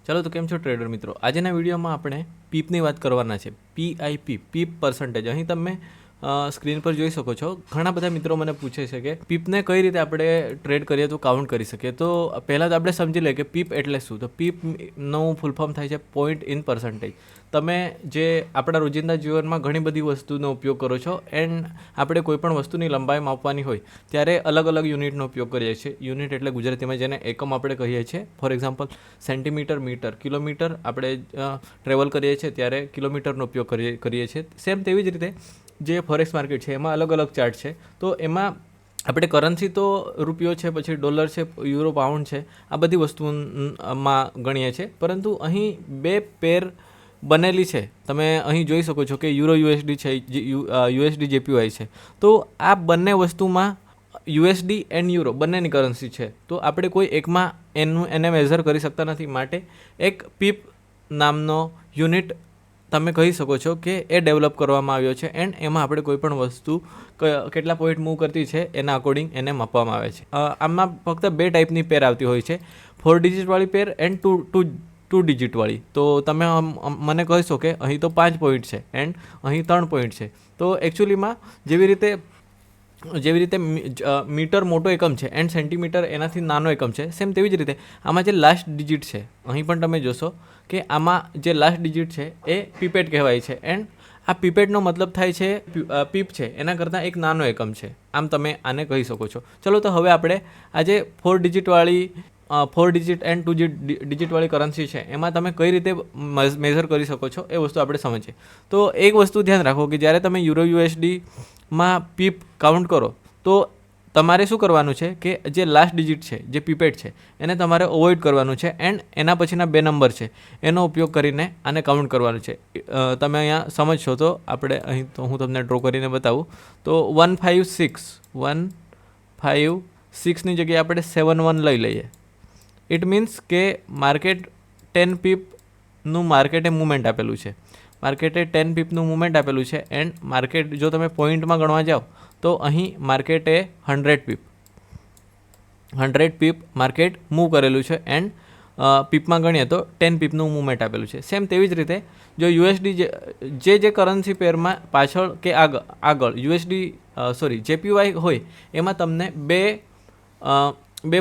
ચાલો તો કેમ છો ટ્રેડર મિત્રો, આજના વિડીયોમાં આપણે પીપની વાત કરવાના છે. PIP pip percentage. અહીં તમે સ્ક્રીન પર જોઈ શકો છો. ઘણા બધા મિત્રો મને પૂછે છે કે પીપને કઈ રીતે આપણે ટ્રેડ કરીએ તો કાઉન્ટ કરી શકીએ. તો પહેલાં તો આપણે સમજી લઈએ કે પીપ એટલે શું. તો પીપનું ફૂલ ફોર્મ થાય છે પોઈન્ટ ઇન પર્સન્ટેજ. તમે જે આપણા રોજિંદા જીવનમાં ઘણી બધી વસ્તુનો ઉપયોગ કરો છો એન્ડ આપણે કોઈ પણ વસ્તુની લંબાઈ માપવાની હોય ત્યારે અલગ અલગ યુનિટનો ઉપયોગ કરીએ છીએ. યુનિટ એટલે ગુજરાતીમાં જેને એકમ આપણે કહીએ છીએ. For example centimetre, metre, kilometre. આપણે ટ્રેવલ કરીએ છીએ ત્યારે કિલોમીટરનો ઉપયોગ કરીએ છીએ. સેમ તેવી જ રીતે જે ફોરેક્સ માર્કેટ છે એમાં અલગ અલગ ચાર્ટ છે. તો એમાં આપણે કરન્સી તો રૂપિયો છે, પછી ડોલર છે, યુરો, પાઉન્ડ છે, આ બધી વસ્તુમાં ગણીએ છીએ. પરંતુ અહીં બે પેર બનેલી છે. તમે અહીં જોઈ શકો છો કે યુરો USD છે, USD JPY છે. તો આ બંને વસ્તુમાં USD એન્ડ યુરો બંનેની કરન્સી છે. તો આપણે કોઈ એકમાં એને મેઝર કરી શકતા નથી. માટે એક પીપ નામનો યુનિટ તમે કહી શકો છો કે એ ડેવલપ કરવામાં આવ્યો છે એન્ડ એમાં આપણે કોઈ પણ વસ્તુ કેટલા પોઈન્ટ મૂવ કરતી છે એના અકોર્ડિંગ એને માપવામાં આવે છે. આમાં ફક્ત બે ટાઈપની પેર આવતી હોય છે, 4 ડિજિટવાળી પેર એન્ડ 2 ડિજિટવાળી. તો તમે મને કહીશો કે અહીં તો 5 પોઈન્ટ છે એન્ડ અહીં 3 પોઈન્ટ છે. તો એકચ્યુઅલીમાં જેવી રીતે મીટર મોટો એકમ છે એન્ડ સેન્ટીમીટર એનાથી નાનો એકમ છે, સેમ તેવી જ રીતે આમાં જે લાસ્ટ ડિજિટ છે, અહીં પણ તમે જોશો કે આમાં જે લાસ્ટ ડિજિટ છે એ પીપેટ કહેવાય છે. એન્ડ આ પીપેટનો મતલબ થાય છે પીપ છે એના કરતાં એક નાનો એકમ છે. આમ તમે આને કહી શકો છો. ચલો તો હવે આપણે આજે 4 ડિજિટ એન્ડ 2 ડિજિટવાળી કરન્સી છે એમાં તમે કઈ રીતે મેઝર કરી શકો છો એ વસ્તુ આપણે સમજીએ. તો એક વસ્તુ ધ્યાન રાખો કે જ્યારે તમે યુરો USDમાં પીપ કાઉન્ટ કરો તો તમારે શું કરવાનું છે કે જે લાસ્ટ ડિજિટ છે, જે પીપેટ છે, એને તમારે અવોઇડ કરવાનું છે એન્ડ એના પછીના 2 નંબર છે એનો ઉપયોગ કરીને આને કાઉન્ટ કરવાનું છે. તમે અહીંયા સમજશો તો આપણે અહીં તો હું તમને ડ્રો કરીને બતાવું. તો 156ની જગ્યાએ આપણે 71 લઈ લઈએ. ઇટ મીન્સ કે માર્કેટ 10 પીપનું માર્કેટે મુવમેન્ટ આપેલું છે. માર્કેટે 10 પીપનું મુવમેન્ટ આપેલું છે એન્ડ માર્કેટ જો તમે પોઈન્ટમાં ગણવા જાઓ તો અહીં માર્કેટે 100 પીપ માર્કેટ મૂવ કરેલું છે એન્ડ પીપમાં ગણીએ તો 10 પીપનું મુવમેન્ટ આપેલું છે. સેમ તેવી જ રીતે જો USD જે કરન્સી પેરમાં પાછળ કે આગળ JPY હોય એમાં તમને બે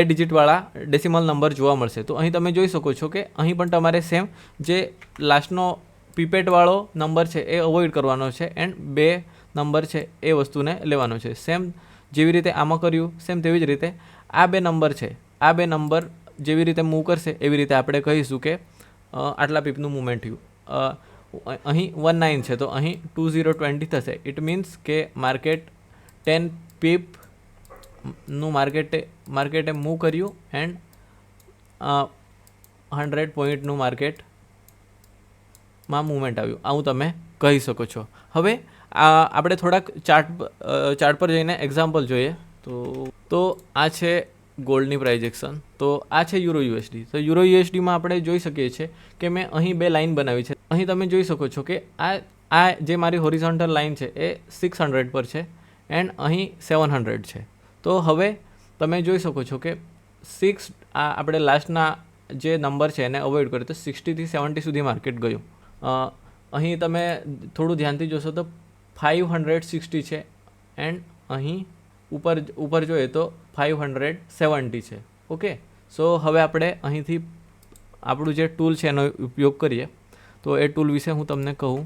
ડિજિટવાળા ડેસિમલ નંબર જોવા મળશે. તો અહીં તમે જોઈ શકો છો કે અહીં પણ તમારે સેમ જે લાસ્ટનો પીપેટવાળો નંબર છે એ અવોઇડ કરવાનો છે એન્ડ 2 નંબર છે એ વસ્તુને લેવાનો છે. સેમ જેવી રીતે આમાં કર્યું સેમ તેવી જ રીતે આ 2 નંબર છે, આ 2 નંબર જેવી રીતે મૂવ કરશે એવી રીતે આપણે કહીશું કે આટલા પીપનું મુવમેન્ટ થયું. અહીં 19 છે તો અહીં 2020 થશે. ઇટ મીન્સ કે માર્કેટ 10 પીપનું માર્કેટે મૂવ કર્યું એન્ડ 100 પોઈન્ટનું માર્કેટમાં મુવમેન્ટ આવ્યું. આવું તમે કહી શકો છો. હવે આપણે થોડાક ચાર્ટ પર જઈને એક્ઝામ્પલ જોઈએ. તો આ છે ગોલ્ડની પ્રાઇસ એક્શન. તો આ છે યુરો USD. તો યુરો USDમાં આપણે જોઈ શકીએ છીએ કે મેં અહીં 2 લાઇન બનાવી છે. અહીં તમે જોઈ શકો છો કે આ જે મારી હોરિઝોન્ટલ લાઇન છે એ 600 પર છે એન્ડ અહીં 700 છે. તો હવે તમે જોઈ શકો છો કે આપણે લાસ્ટના જે નંબર છે એને અવોઇડ કર્યો તો 60 થી 70 સુધી માર્કેટ ગયું. અહીં તમે થોડું ધ્યાનથી જોશો તો 560 છે એન્ડ અહીં ઉપર જોઈએ તો 570 છે. ઓકે, સો હવે આપણે અહીંથી આપણું જે ટૂલ છે એનો ઉપયોગ કરીએ. તો એ ટૂલ વિશે હું તમને કહું.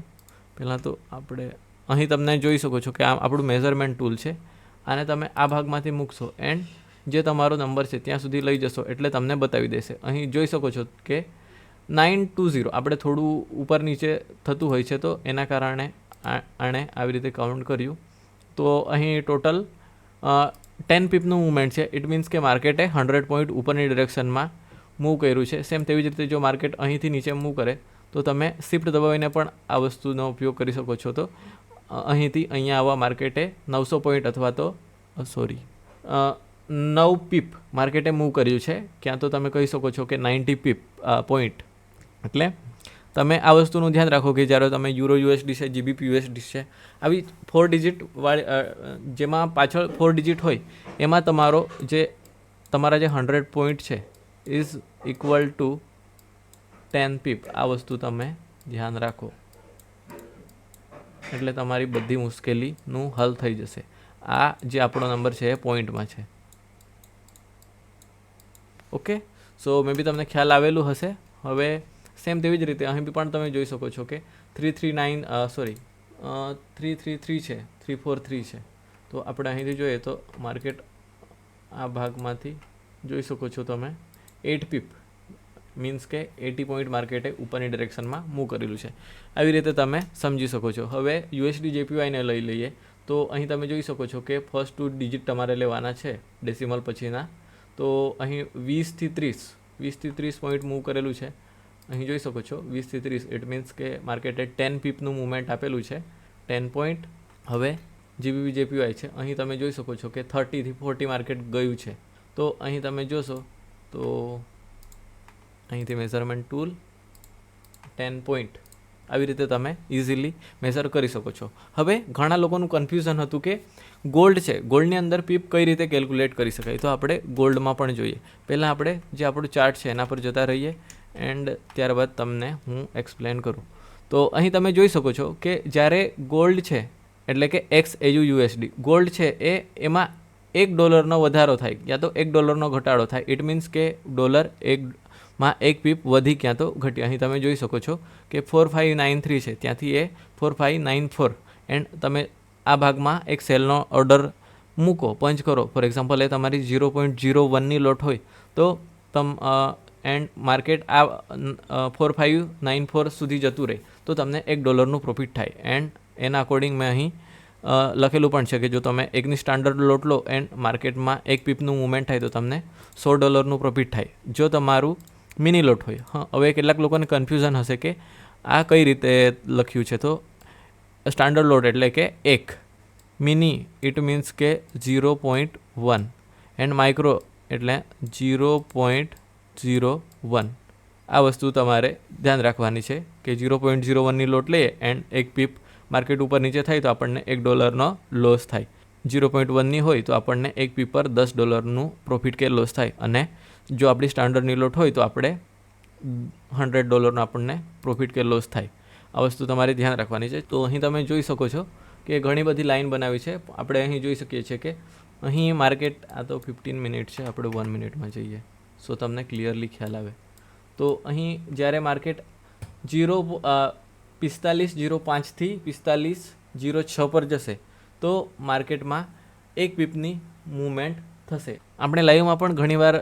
પહેલાં તો આપણે અહીં તમને જોઈ શકો છો કે આ આપણું મેઝરમેન્ટ ટૂલ છે. આને તમે આ ભાગમાંથી મૂકશો એન્ડ જે તમારો નંબર છે ત્યાં સુધી લઈ જશો એટલે તમને બતાવી દેશે. અહીં જોઈ શકો છો કે 920 આપણે થોડું ઉપર નીચે થતું હોય છે તો એના કારણે આણે આવી રીતે કાઉન્ટ કર્યું. તો અહીં ટોટલ 10 પીપનું મૂવમેન્ટ છે. ઇટ મીન્સ કે માર્કેટે 100 પોઈન્ટ ઉપરની ડિરેક્શનમાં મૂવ કર્યું છે. સેમ તેવી જ રીતે જો માર્કેટ અહીંથી નીચે મૂવ કરે તો તમે શિફ્ટ દબાવીને પણ આ વસ્તુનો ઉપયોગ કરી શકો છો. તો અહીંથી અહીંયા આવવા માર્કેટે 900 પોઈન્ટ અથવા તો 9 પીપ માર્કેટે મૂવ કર્યું છે. ક્યાં તો તમે કહી શકો છો કે 90 પોઈન્ટ. એટલે તમે આ વસ્તુનું ધ્યાન રાખો કે જ્યારે તમે યુરો USD છે, GBP USD છે, આવી 4 ડિજિટવાળી જેમાં પાછળ 4 ડિજિટ હોય એમાં તમારા જે 100 પોઈન્ટ છે ઇઝ ઇક્વલ ટુ 10 પીપ, આ વસ્તુ તમે ધ્યાન રાખો એટલે તમારી બધી મુશ્કેલીનું હલ થઈ જશે. આ જે આપણો નંબર છે એ પોઈન્ટમાં છે. ઓકે, સો મે બી તમને ખ્યાલ આવેલું હશે. હવે સેમ તેવી જ રીતે અહીં પણ તમે જોઈ શકો છો કે 333 છે, 343 છે. તો આપણે અહીંથી જોઈએ તો માર્કેટ આ ભાગમાંથી જોઈ શકો છો તમે 8 પીપ મીન્સ કે 80 પોઈન્ટ માર્કેટે ઉપરની ડિરેક્શનમાં મૂવ કરેલું છે. આવી રીતે તમે સમજી શકો છો. હવે યુએસડી જેપીવાયને લઈ લઈએ તો અહીં તમે જોઈ શકો છો કે ફર્સ્ટ 2 ડિજિટ તમારે લેવાના છે ડેસિમલ પછીના. તો અહીં 20 થી 30 પોઈન્ટ મૂવ કરેલું છે. અહીં જોઈ શકો છો 20 થી 30, ઇટ મીન્સ કે માર્કેટે 10 પીપનું મૂવમેન્ટ આપેલું છે, 10 પોઈન્ટ. હવે જીબીબી જેપીવાય છે, અહીં તમે જોઈ શકો છો કે 30 થી 40 માર્કેટ ગયું છે. તો અહીં તમે જોશો તો અહીંથી મેઝરમેન્ટ ટૂલ 10 પોઈન્ટ આવી રીતે તમે ઇઝીલી મેઝર કરી શકો છો. હવે ઘણા લોકોનું કન્ફ્યુઝન હતું કે ગોલ્ડ છે, ગોલ્ડની અંદર પીપ કઈ રીતે કેલ્ક્યુલેટ કરી શકાય. તો આપણે ગોલ્ડમાં પણ જોઈએ. પહેલાં આપણે જે આપણું ચાર્ટ છે એના પર જતા રહીએ એન્ડ ત્યારબાદ તમને હું એક્સપ્લેન કરું. તો અહીં તમે જોઈ શકો છો કે જ્યારે ગોલ્ડ છે એટલે કે XAUUSD ગોલ્ડ છે એમાં $1 વધારો થાય યા તો $1 ઘટાડો થાય. ઇટ મીન્સ કે ડોલર માં 1 પીપ વધી ક્યાં તો ઘટી. અહીં તમે જોઈ શકો છો કે 4593 છે, ત્યાંથી એ 4594. એન્ડ તમે આ ભાગમાં એક સેલનો ઓર્ડર મૂકો, પંચ કરો. ફોર એક્ઝામ્પલ એ તમારી 0.01ની લોટ હોય તો એન્ડ માર્કેટ આ 4594 સુધી જતું રહે તો તમને $1 પ્રોફિટ થાય. એન્ડ એના અકોર્ડિંગ મેં અહીં લખેલું પણ છે કે જો તમે એકની સ્ટાન્ડર્ડ લોટ લો એન્ડ માર્કેટમાં 1 પીપનું મૂવમેન્ટ થાય તો તમને $100 પ્રોફિટ થાય જો તમારું મિની લોટ હોય. હવે કેટલાક લોકોને કન્ફ્યુઝન હશે કે આ કઈ રીતે લખ્યું છે. તો સ્ટાન્ડર્ડ લોટ એટલે કે 1, મિની ઇટ મીન્સ કે 0.1 એન્ડ માઇક્રો એટલે 0.01. આ વસ્તુ તમારે ધ્યાન રાખવાની છે કે 0.01ની લોટ લઈએ એન્ડ 1 પીપ માર્કેટ ઉપર નીચે થાય તો આપણને $1 લોસ થાય. 0.1ની હોય તો આપણને 1 પીપ પર $10 પ્રોફિટ કે લોસ થાય. અને જો આપણી સ્ટાન્ડર્ડની લોટ હોય તો આપણે $100 આપણને પ્રોફિટ કે લોસ થાય. આ વસ્તુ તમારે ધ્યાન રાખવાની છે. તો અહીં તમે જોઈ શકો છો કે ઘણી બધી લાઈન બનાવી છે. આપણે અહીં જોઈ શકીએ છીએ કે અહીં માર્કેટ આ તો 15 મિનિટ છે, આપણે 1 મિનિટમાં જઈએ સો તમને ક્લિયરલી ખ્યાલ આવે. તો અહીં જ્યારે માર્કેટ 45.05થી 45.06 પર જશે તો માર્કેટમાં 1 પીપની મૂવમેન્ટ થશે. આપણે લાઈવમાં પણ ઘણીવાર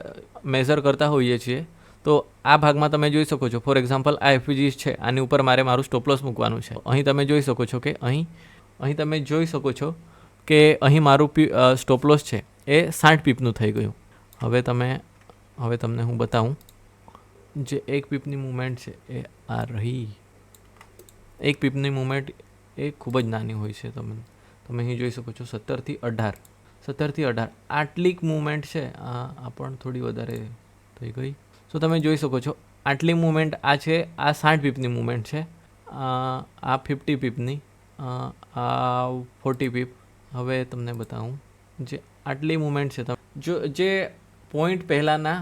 મેઝર કરતા હોઈએ છીએ. તો આ ભાગમાં તમે જોઈ શકો છો ફોર એક્ઝામ્પલ આ એફપીજી છે, આની ઉપર મારે મારું સ્ટોપલોસ મૂકવાનું છે. અહીં તમે જોઈ શકો છો કે અહીં તમે જોઈ શકો છો કે અહીં મારું સ્ટોપલોસ છે એ 60 પીપનું થઈ ગયું. હવે તમને હું બતાવું જે 1 પીપની મૂવમેન્ટ છે એ આ રહી. 1 પીપની મૂવમેન્ટ એ ખૂબ જ નાની હોય છે. તમે અહીં જોઈ શકો છો 17 થી 18 આટલી મૂવમેન્ટ છે. આ પણ થોડી વધારે થઈ ગઈ. સો તમે જોઈ શકો છો આટલી મૂવમેન્ટ આ છે, આ 60 પીપની મૂવમેન્ટ છે, આ 50 પીપની, આ 40 પીપ. હવે તમને બતાવું જે આટલી મૂવમેન્ટ છે. જો જે પોઈન્ટ પહેલાંના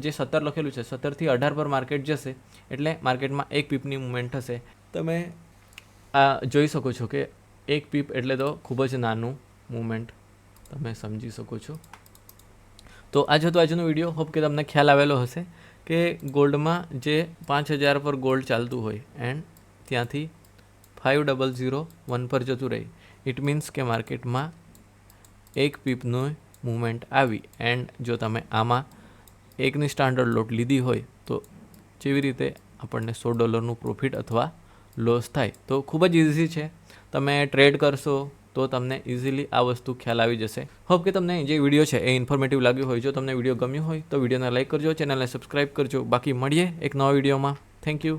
જે 17 લખેલું છે 17 થી 18 પર માર્કેટ જશે એટલે માર્કેટમાં 1 પીપની મૂવમેન્ટ થશે. તમે આ જોઈ શકો છો કે 1 પીપ એટલે તો ખૂબ જ નાનું મૂવમેન્ટ તમે સમજી શકો છો. તો આ જ હતો આજનો વિડીયો. હોપ કે તમને ખ્યાલ આવેલો હશે કે ગોલ્ડમાં જે 5000 પર ગોલ્ડ ચાલતું હોય એન્ડ ત્યાંથી 5001 પર જતું રહે. ઇટ મીન્સ કે માર્કેટમાં 1 પીપનું મૂવમેન્ટ આવી એન્ડ જો તમે આમાં એકની સ્ટાન્ડર્ડ લોટ લીધી હોય તો જેવી રીતે આપણને $100 પ્રોફિટ અથવા લોસ થાય. તો ખૂબ જ ઇઝી છે. તમે ટ્રેડ કરશો તો તમને ઇઝીલી આ વસ્તુ ખ્યાલ આવી જશે. હોપ કે તમને જે વિડીયો છે એ ઇન્ફોર્મેટિવ લાગ્યો હોય. જો તમને વિડીયો ગમ્યો હોય તો વિડીયોને લાઇક કરજો, ચેનલને સબસ્ક્રાઈબ કરજો. બાકી મળીએ એક નવા વિડીયોમાં. Thank you.